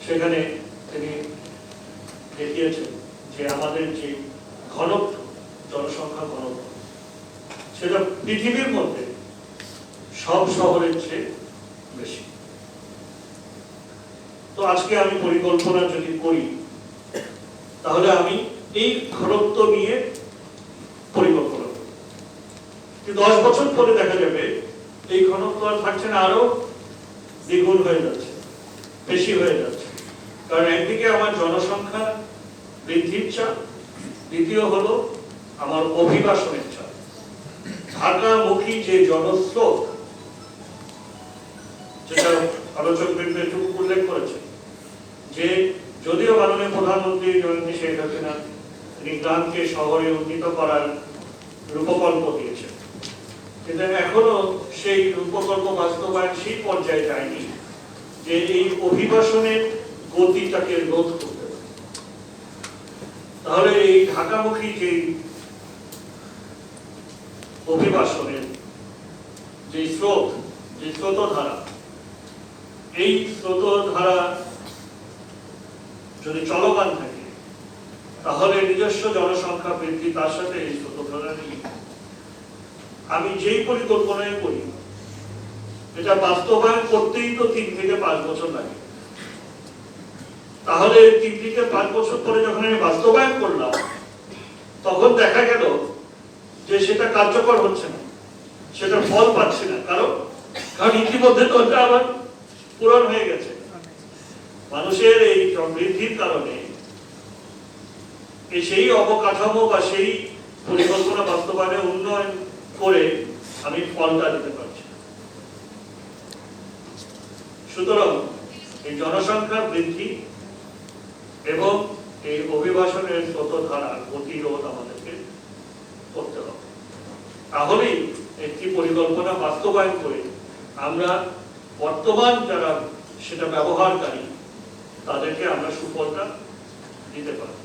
সেখানে তিনি দেখিয়েছেন যে আমাদের যে ঘনত্ব, জনসংখ্যা ঘনত্ব, সেটা পৃথিবীর মধ্যে সব শহরের চেয়ে বেশি। তো আজকে আমি পরিকল্পনা যদি করি, তাহলে আমি এই ঘনত্ব নিয়ে পরিকল্পনা করি। 10 বছর পরে দেখা যাবে এই ঘনত্ব আর থাকছে না, আরো দ্বিগুণ হয়ে যাচ্ছে, বেশি হয়ে যাচ্ছে। কারণ একদিকে আমার জনসংখ্যা বৃদ্ধির চাপ, দ্বিতীয় হলো আমার অভিবাসনের চাপ। ঢাকামুখী যে জনস্রোত, যেটা আলোচকবৃন্দ একটু উল্লেখ করেছে, যে যদিও মাননীয় প্রধানমন্ত্রী জননেত্রী শেখ হাসিনা তিনি গ্রামকে শহরে উন্নীত করার রূপকল্প দিয়েছেন, কিন্তু এখনো সেই রূপকল্প বাস্তবায়ন সেই পর্যায়ে যায়নি যে এই অভিবাসনের গতিটাকে রোধ করতে পারে। তাহলে এই ঢাকামুখী যে অভিবাসনের যে স্রোত, যে স্রোতধারা, এই স্রোতধারা যদি চলমান থাকে, তাহলে নিজস্ব জনসংখ্যা বৃদ্ধি তার সাথে এই স্রোতধারা নিয়ে আমি যেই পরিকল্পনায় করি, এটা বাস্তবায়ন করতেই তো 3 থেকে 5 বছর লাগে। তাহলে 3 থেকে 5 বছর পরে যখন আমি বাস্তবায়ন করলাম, তখন দেখা গেল যে সেটা কার্যকর হচ্ছে না, সেটা ফল পাচ্ছে না। কারণ ইতিমধ্যে তো ওটা আবার পূরণ হয়ে গেছে। মানুষের এই সমৃদ্ধির কারণে সেই অবকাঠামো বা সেই পরিকল্পনা বাস্তবায়নে উন্নয়ন করে আমি ফলটা দিতে পারছি। সুতরাং এই জনসংখ্যা বৃদ্ধি এবং এই অভিবাসনের স্রোতধারা প্রতিরোধ আমাদেরকে করতে হবে। তাহলেই একটি পরিকল্পনা বাস্তবায়ন করে আমরা বর্তমান যারা সেটা ব্যবহারকারী, তাদেরকে আমরা সুফলটা দিতে পারি।